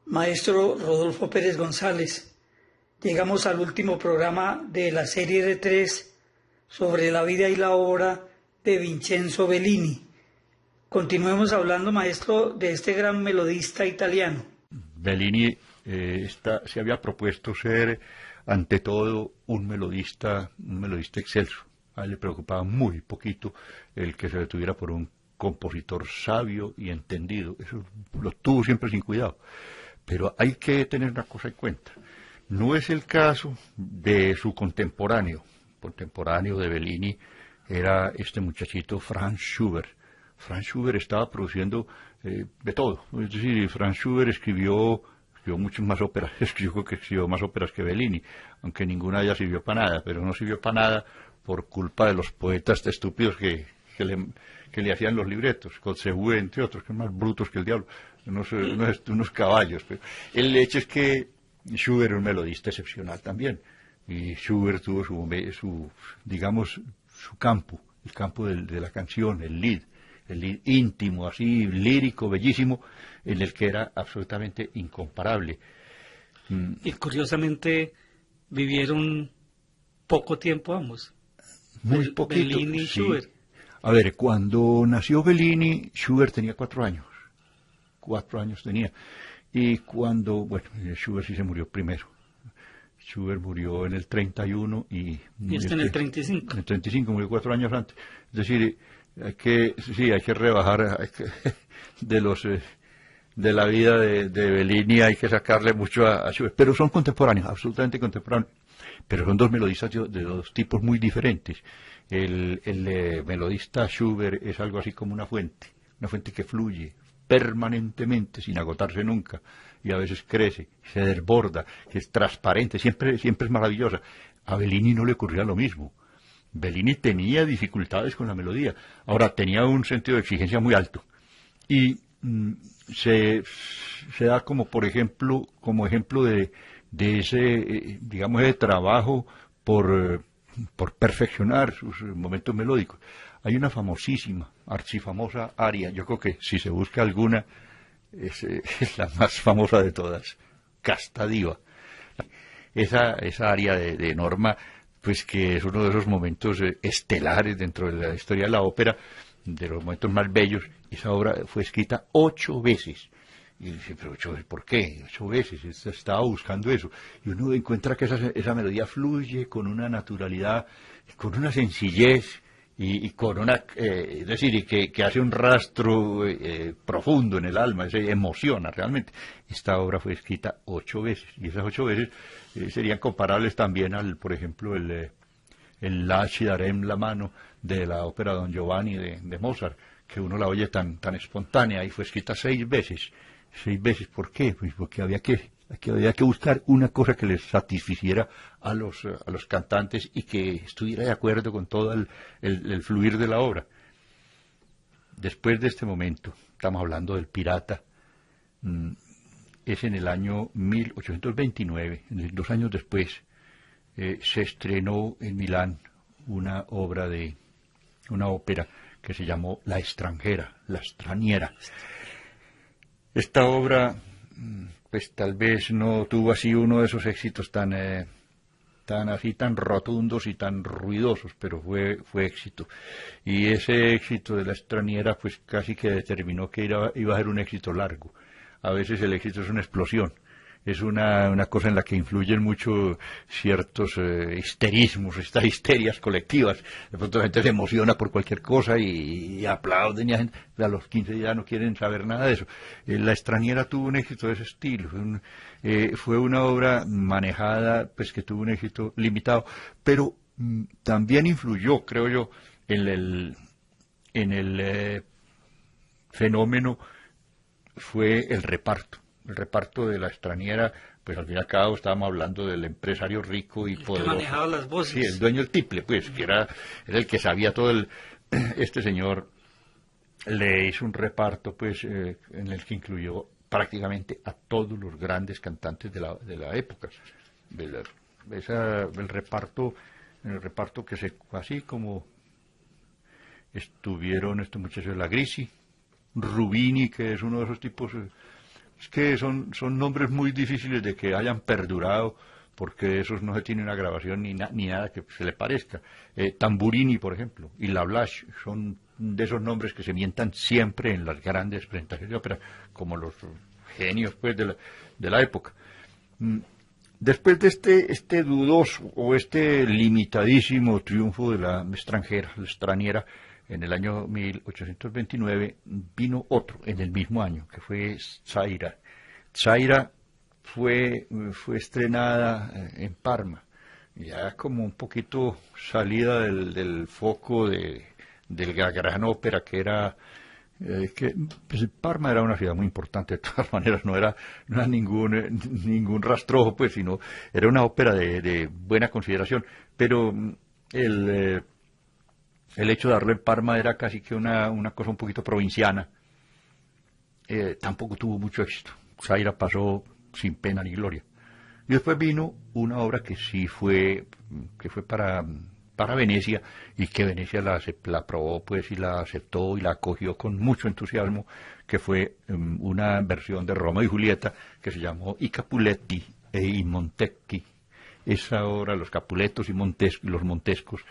Maestro Rodolfo Pérez González, llegamos al último programa de la serie de 3 sobre la vida y la obra de Vincenzo Bellini. Continuemos hablando, maestro, de este gran melodista italiano. Bellini se había propuesto ser, ante todo, un melodista excelso. A él le preocupaba muy poquito el que se detuviera por un compositor sabio y entendido. Eso lo tuvo siempre sin cuidado. Pero hay que tener una cosa en cuenta. No es el caso de su contemporáneo. Contemporáneo de Bellini era este muchachito Franz Schubert. Franz Schubert estaba produciendo de todo. Es decir, Franz Schubert escribió muchas más óperas. Yo creo que escribió más óperas que Bellini, aunque ninguna de ellas sirvió para nada. Pero no sirvió para nada por culpa de los poetas estúpidos que le hacían los libretos. Kotzebue, entre otros, que son más brutos que el diablo. Unos caballos. Pero el hecho es que Schubert era un melodista excepcional también. Y Schubert tuvo su campo, el campo de la canción, el lead íntimo, así, lírico, bellísimo, en el que era absolutamente incomparable. Y curiosamente vivieron poco tiempo ambos. Muy poquito. Bellini y sí. Schubert. A ver, cuando nació Bellini, Schubert tenía 4 años. 4 años tenía. Y Schubert sí se murió primero. Schubert murió en el 31 y está en el 35. En el 35, murió 4 años antes. Es decir, hay que rebajar de la vida de Bellini, hay que sacarle mucho a Schubert. Pero son contemporáneos, absolutamente contemporáneos. Pero son dos melodistas de dos tipos muy diferentes. El melodista Schubert es algo así como una fuente que fluye permanentemente, sin agotarse nunca, y a veces crece, se desborda, es transparente, siempre es maravillosa. A Bellini no le ocurría lo mismo. Bellini tenía dificultades con la melodía, ahora tenía un sentido de exigencia muy alto, y se da como ejemplo de ese, ese trabajo por perfeccionar sus momentos melódicos. Hay una famosísima, archifamosa aria, yo creo que si se busca alguna, es la más famosa de todas, Casta Diva. Esa aria de Norma, pues que es uno de esos momentos estelares dentro de la historia de la ópera, de los momentos más bellos. Esa obra fue escrita 8 veces. Y dice, pero 8 veces, ¿por qué? 8 veces, estaba buscando eso. Y uno encuentra que esa melodía fluye con una naturalidad, con una sencillez, y con es decir, y que hace un rastro profundo en el alma, se emociona realmente. Esta obra fue escrita 8 veces, y esas 8 veces serían comparables también por ejemplo, el Lasci darem la mano de la ópera Don Giovanni de Mozart, que uno la oye tan espontánea, y fue escrita 6 veces. 6 veces, ¿por qué? Pues porque había que buscar una cosa que les satisficiera a los cantantes y que estuviera de acuerdo con todo el fluir de la obra. Después de este momento, estamos hablando del Pirata, es en el año 1829, 2 años después, se estrenó en Milán una ópera que se llamó La extranjera, La extraniera. Esta obra, pues tal vez no tuvo así uno de esos éxitos tan rotundos y tan ruidosos, pero fue éxito. Y ese éxito de La extraniera, pues casi que determinó que iba a ser un éxito largo. A veces el éxito es una explosión. Es una cosa en la que influyen mucho ciertos histerismos, estas histerias colectivas. De pronto la gente se emociona por cualquier cosa y aplauden, y a los 15 días no quieren saber nada de eso. La extranjera tuvo un éxito de ese estilo. Fue una obra manejada, pues que tuvo un éxito limitado, pero también influyó, creo yo, en el fenómeno fue el reparto. El reparto de La extranjera, pues al fin y al cabo estábamos hablando del empresario rico y poderoso. Que manejaba las voces. Sí, el dueño del tiple, pues, que era el que sabía todo este señor le hizo un reparto, pues, en el que incluyó prácticamente a todos los grandes cantantes de la época. El reparto que así como estuvieron estos muchachos de la Grisi, Rubini, que es uno de esos tipos Es que son nombres muy difíciles de que hayan perdurado, porque esos no se tiene una grabación ni nada que se le parezca. Tamburini, por ejemplo, y La Blache son de esos nombres que se mientan siempre en las grandes presentaciones de ópera, como los genios pues de la época. Después de este dudoso o este limitadísimo triunfo de la extranjera, en el año 1829 vino otro, en el mismo año, que fue Zaira. Zaira fue estrenada en Parma, ya como un poquito salida del foco de la gran ópera que era, pues Parma era una ciudad muy importante, de todas maneras no era ningún rastrojo, pues, sino era una ópera de buena consideración, pero el hecho de darlo en Parma era casi que una cosa un poquito provinciana. Tampoco tuvo mucho éxito. Zaira pasó sin pena ni gloria. Y después vino una obra que fue para Venecia, y que Venecia la aprobó pues, y la aceptó y la acogió con mucho entusiasmo, que fue una versión de Romeo y Julieta que se llamó I Capuletti e i Monteschi. Esa obra, los Capuletos y los Montescos,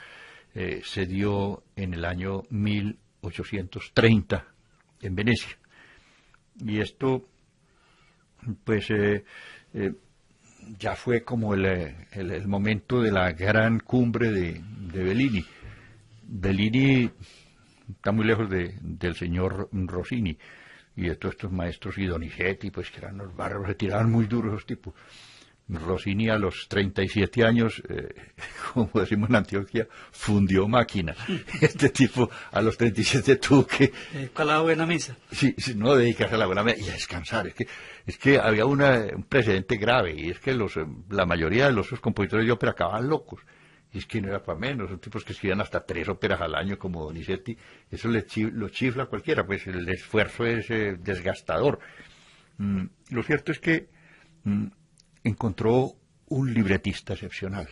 se dio en el año 1830 en Venecia. Y esto, pues, ya fue como el momento de la gran cumbre de Bellini. Bellini está muy lejos del señor Rossini y de todos estos maestros, y Donizetti, pues que eran los bárbaros, se tiraban muy duros esos tipos. Rossini a los 37 años, como decimos en Antioquia, fundió máquina. Este tipo a los 37 tuvo que... ¿Cuál la buena misa? Sí, no dedicarse a la buena misa y a descansar. Es que había un precedente grave, y es que la mayoría de los compositores de ópera acababan locos. Y es que no era para menos, son tipos que escribían hasta 3 óperas al año como Donizetti. Eso lo chifla a cualquiera, pues el esfuerzo es desgastador. Lo cierto es que encontró un libretista excepcional.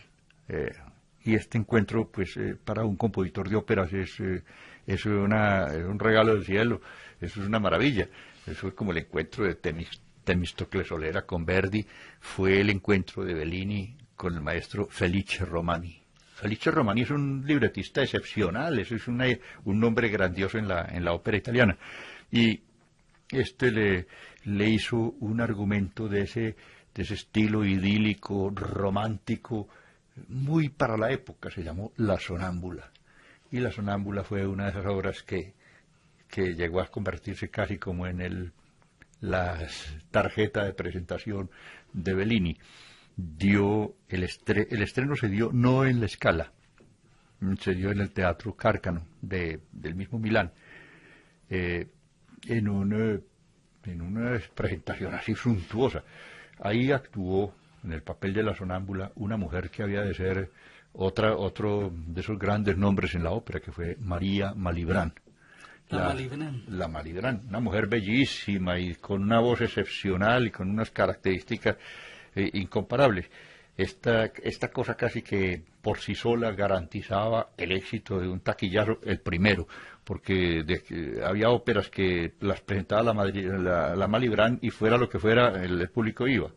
Y este encuentro, pues, para un compositor de óperas es un regalo del cielo, eso es una maravilla. Eso es como el encuentro de Temistocles Solera con Verdi, fue el encuentro de Bellini con el maestro Felice Romani. Felice Romani es un libretista excepcional, eso es un nombre grandioso en la ópera italiana. Y este le hizo un argumento de ese estilo idílico, romántico, muy para la época. Se llamó La Sonámbula. Y La Sonámbula fue una de esas obras que llegó a convertirse casi como en la tarjeta de presentación de Bellini. El estreno se dio no en la Scala, se dio en el Teatro Cárcano del mismo Milán, en una presentación así suntuosa. Ahí actuó en el papel de la sonámbula una mujer que había de ser otro de esos grandes nombres en la ópera, que fue María Malibran. La Malibran, una mujer bellísima y con una voz excepcional y con unas características incomparables. Esta cosa casi que por sí sola garantizaba el éxito de un taquillazo, el primero, porque había óperas que las presentaba la Malibran y fuera lo que fuera, el público iba.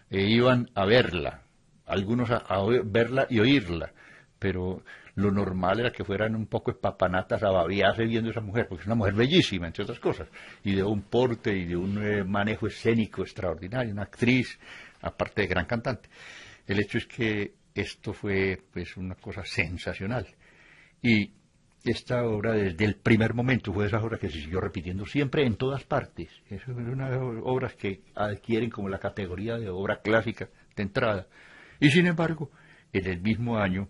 Iban a verla, algunos a verla y oírla, pero lo normal era que fueran un poco espapanatas a babiarse viendo a esa mujer, porque es una mujer bellísima, entre otras cosas, y de un porte y de un manejo escénico extraordinario, una actriz, aparte de gran cantante. El hecho es que esto fue pues una cosa sensacional. Y esta obra desde el primer momento fue de esas obras que se siguió repitiendo siempre en todas partes. Es una de las obras que adquieren como la categoría de obra clásica de entrada. Y sin embargo, en el mismo año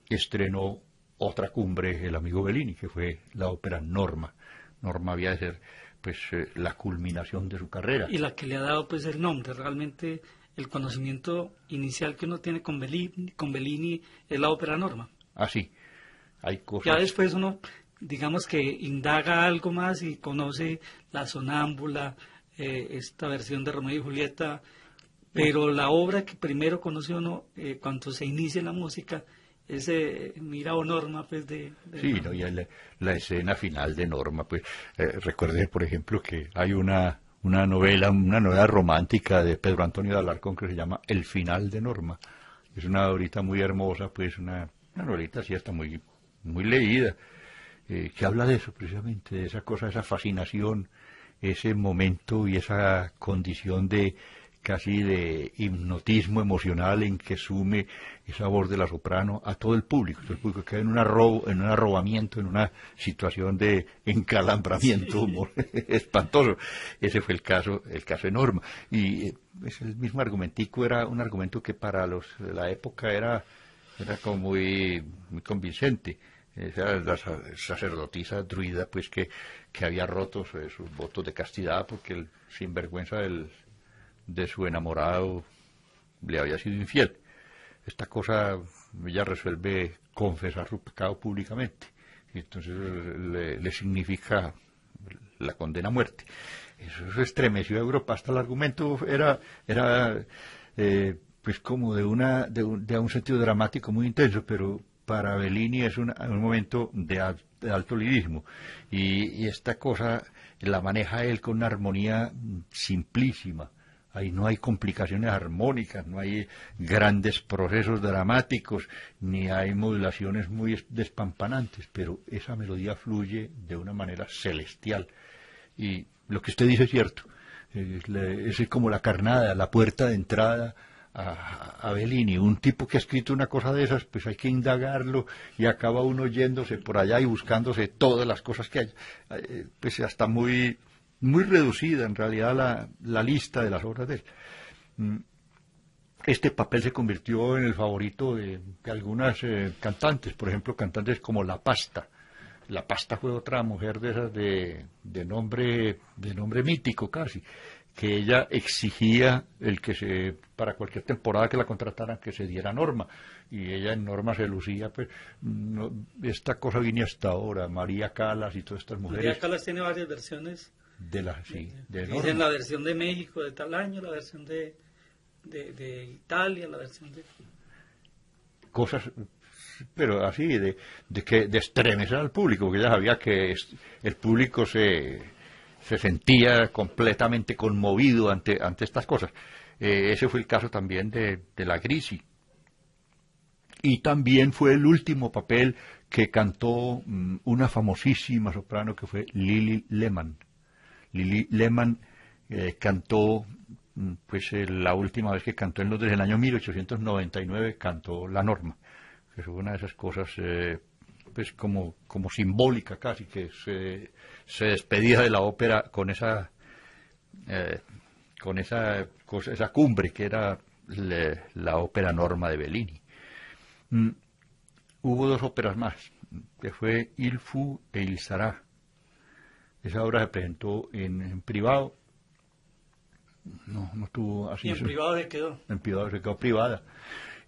estrenó otra cumbre el amigo Bellini, que fue la ópera Norma. Norma había de ser pues la culminación de su carrera. Y la que le ha dado pues el nombre, realmente el conocimiento inicial que uno tiene con Bellini es la ópera Norma. Ah, sí. Hay cosas. Ya después uno, digamos que indaga algo más y conoce la sonámbula, esta versión de Romeo y Julieta, pero la obra que primero conoce uno cuando se inicia la música es Mira o Norma, pues Sí, ¿no? Y la escena final de Norma, pues recuerde, por ejemplo, que hay una una novela romántica de Pedro Antonio de Alarcón que se llama El final de Norma. Es una novelita muy hermosa, pues una novelita así hasta muy leída, que habla de eso precisamente, de esa cosa, esa fascinación, ese momento y esa condición de casi de hipnotismo emocional en que sume esa voz de la soprano a todo el público queda en un arrobamiento, en una situación de encalambramiento espantoso. Ese fue el caso de Norma. Y el mismo argumentico era un argumento que para los de la época era como muy convincente. Esa la sacerdotisa druida, pues que había roto sus votos de castidad porque el sinvergüenza de su enamorado le había sido infiel. Esta cosa ella resuelve confesar su pecado públicamente y entonces le significa la condena a muerte. Eso estremeció a Europa. Hasta el argumento era pues como de un sentido dramático muy intenso, pero para Bellini es un momento de alto lirismo y esta cosa la maneja él con una armonía simplísima. Ahí no hay complicaciones armónicas, no hay grandes procesos dramáticos, ni hay modulaciones muy despampanantes, pero esa melodía fluye de una manera celestial. Y lo que usted dice es cierto, es como la carnada, la puerta de entrada a Bellini. Un tipo que ha escrito una cosa de esas, pues hay que indagarlo y acaba uno yéndose por allá y buscándose todas las cosas que hay, pues hasta muy reducida en realidad la lista de las obras de él. Este papel se convirtió en el favorito de algunas cantantes, por ejemplo, cantantes como La Pasta. La Pasta fue otra mujer de esas de nombre mítico casi, que ella exigía para cualquier temporada que la contrataran, que se diera Norma, y ella en Norma se lucía, pues, esta cosa viene hasta ahora, María Callas y todas estas mujeres. María Callas tiene varias versiones. Dicen la versión de México de tal año, la versión de Italia, la versión de... Cosas, pero así, de estremecer al público, porque ella sabía que el público se sentía completamente conmovido ante estas cosas. Ese fue el caso también de la Grisi. Y también fue el último papel que cantó una famosísima soprano que fue Lili Lehmann. Lili Lehmann cantó, pues la última vez que cantó en Londres, en el año 1899, cantó La Norma, que es una de esas cosas, pues como simbólica casi, que se despedía de la ópera con esa cumbre que era la ópera Norma de Bellini. Hubo dos óperas más, que fue Il Fu e Il Sarà. Esa obra se presentó en privado, no tuvo así. ¿Y en privado se quedó? En privado se quedó privada.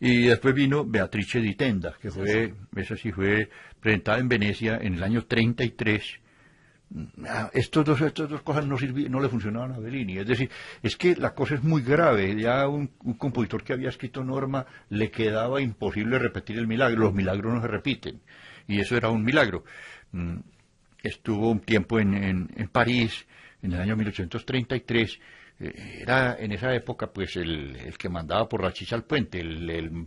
Y después vino Beatrice di Tenda, que esa sí fue presentada en Venecia en el año 33. Estas dos cosas no le funcionaban a Bellini. Es decir, es que la cosa es muy grave. Ya un compositor que había escrito Norma le quedaba imposible repetir el milagro. Los milagros no se repiten. Y eso era un milagro. Estuvo un tiempo en París, en el año 1833, era en esa época pues el que mandaba por la chicha al puente, el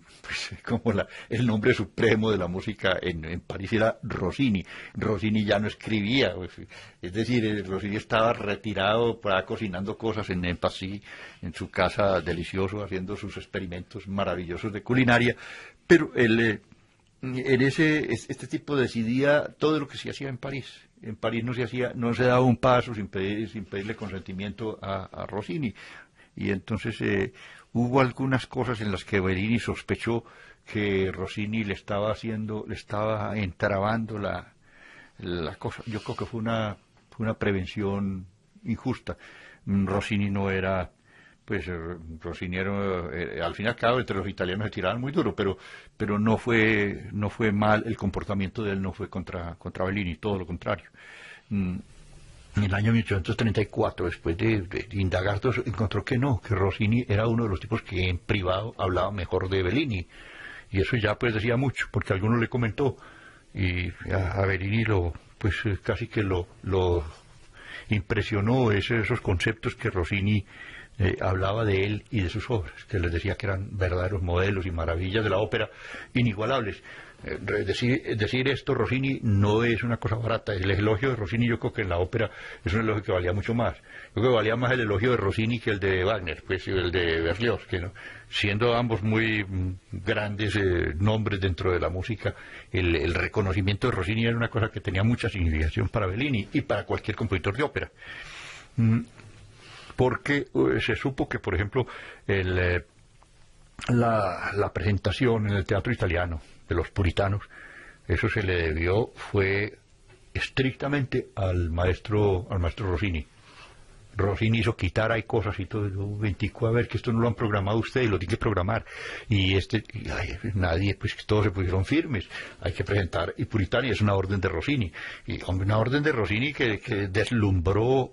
nombre supremo de la música en París era Rossini. Rossini ya no escribía, es decir, Rossini estaba retirado, cocinando cosas en Passy, en su casa delicioso, haciendo sus experimentos maravillosos de culinaria, pero este tipo decidía todo lo que se hacía en París. En París no se daba un paso sin pedirle consentimiento a Rossini. Y entonces hubo algunas cosas en las que Bellini sospechó que Rossini le estaba entrabando la cosa. Yo creo que fue una prevención injusta. Rossini no era... Pues Rossini al fin y al cabo entre los italianos se tiraban muy duro, pero no fue mal, el comportamiento de él no fue contra Bellini, todo lo contrario. En el año 1834, después de indagar todo eso, encontró que Rossini era uno de los tipos que en privado hablaba mejor de Bellini, y eso ya pues decía mucho, porque alguno le comentó, y a Bellini casi que lo impresionó esos conceptos que Rossini hablaba de él y de sus obras, que les decía que eran verdaderos modelos y maravillas de la ópera, inigualables. Decir esto, Rossini, no es una cosa barata. El elogio de Rossini, yo creo que en la ópera es un elogio que valía mucho más. Yo creo que valía más el elogio de Rossini que el de Wagner, pues, el de Berlioz, que no, siendo ambos muy grandes nombres dentro de la música, el reconocimiento de Rossini era una cosa que tenía mucha significación para Bellini y para cualquier compositor de ópera. Porque se supo que, por ejemplo, la presentación en el teatro italiano de los puritanos, eso se le debió, fue estrictamente al maestro Rossini. Rossini hizo quitar hay cosas y todo, yo 24, a ver, que esto no lo han programado usted y lo tiene que programar, y nadie, pues todos se pusieron firmes, hay que presentar, y Puritani es una orden de Rossini, y hombre, una orden de Rossini que deslumbró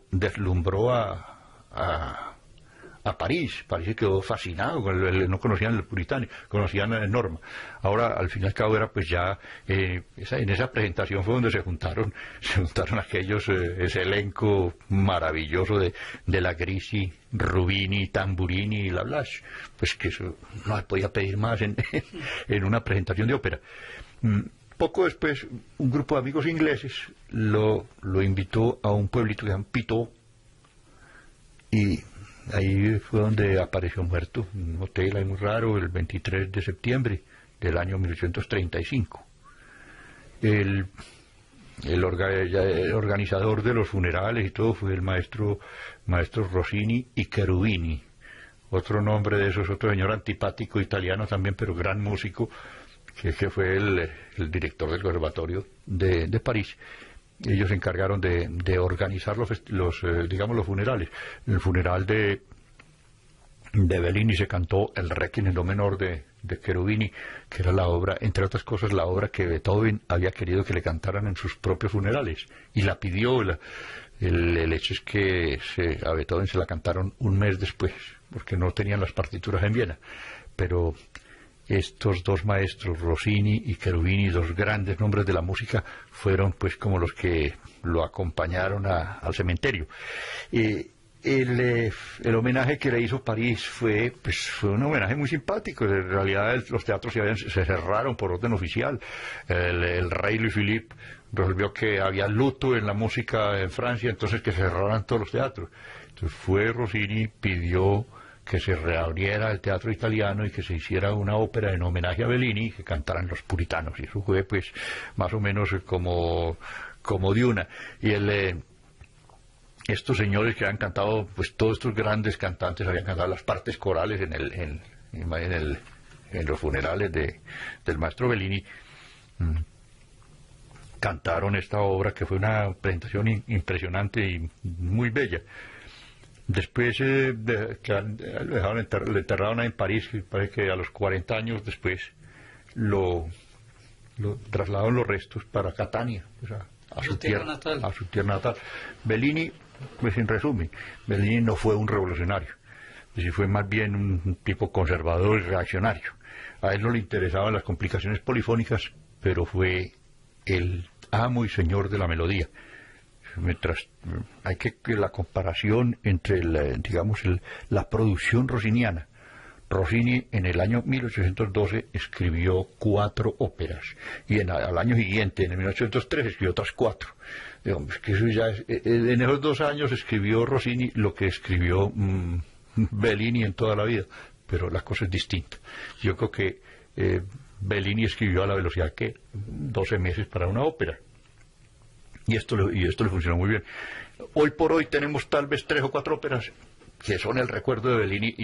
a París. París se quedó fascinado, no conocían el Puritani, conocían Norma. Ahora, al fin y al cabo, era pues ya, en esa presentación fue donde se juntaron aquellos, ese elenco maravilloso de la Grisi, Rubini, Tamburini y Lablache, pues que eso no se podía pedir más en una presentación de ópera. Poco después, un grupo de amigos ingleses lo invitó a un pueblito que se llama Pitot, y ahí fue donde apareció muerto, en un hotel ahí muy raro, el 23 de septiembre del año 1835. El organizador de los funerales y todo fue el maestro Rossini y Cherubini. Otro nombre de esos, otro señor antipático italiano también, pero gran músico, que fue el director del conservatorio de París. Ellos se encargaron de organizar los funerales. En el funeral de Bellini se cantó el Requiem en do menor de Cherubini, que era la obra, entre otras cosas, la obra que Beethoven había querido que le cantaran en sus propios funerales, y la pidió. El hecho es que a Beethoven se la cantaron un mes después, porque no tenían las partituras en Viena, pero estos dos maestros, Rossini y Cherubini, dos grandes nombres de la música, fueron pues como los que lo acompañaron al cementerio. El homenaje que le hizo París fue un homenaje muy simpático. En realidad los teatros se cerraron por orden oficial. El rey Louis Philippe resolvió que había luto en la música en Francia, entonces que se cerraran todos los teatros. Entonces fue Rossini, pidió que se reabriera el teatro italiano y que se hiciera una ópera en homenaje a Bellini, que cantaran los puritanos, y eso fue pues más o menos como de una. Y estos señores que habían cantado, pues todos estos grandes cantantes habían cantado las partes corales en los funerales del maestro Bellini, cantaron esta obra, que fue una presentación impresionante y muy bella. Después le enterraron en París, y parece que a los 40 años después lo trasladaron los restos para Catania, o sea, a su tierra natal. Bellini, pues en resumen, Bellini no fue un revolucionario, fue más bien un tipo conservador y reaccionario. A él no le interesaban las complicaciones polifónicas, pero fue el amo y señor de la melodía. Mientras hay que la comparación entre la producción rossiniana. Rossini en el año 1812 escribió 4 óperas, y al año siguiente, en el 1803, escribió otras 4. Digamos que eso ya en esos 2 años escribió Rossini lo que escribió Bellini en toda la vida, pero la cosa es distinta. Yo creo que Bellini escribió a la velocidad que 12 meses para una ópera. Y esto le funcionó muy bien. Hoy por hoy tenemos tal vez 3 o 4 óperas que son el recuerdo de Bellini,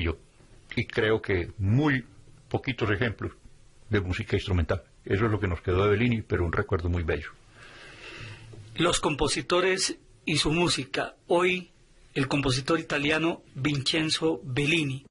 y creo que muy poquitos ejemplos de música instrumental. Eso es lo que nos quedó de Bellini, pero un recuerdo muy bello. Los compositores y su música. Hoy, el compositor italiano Vincenzo Bellini.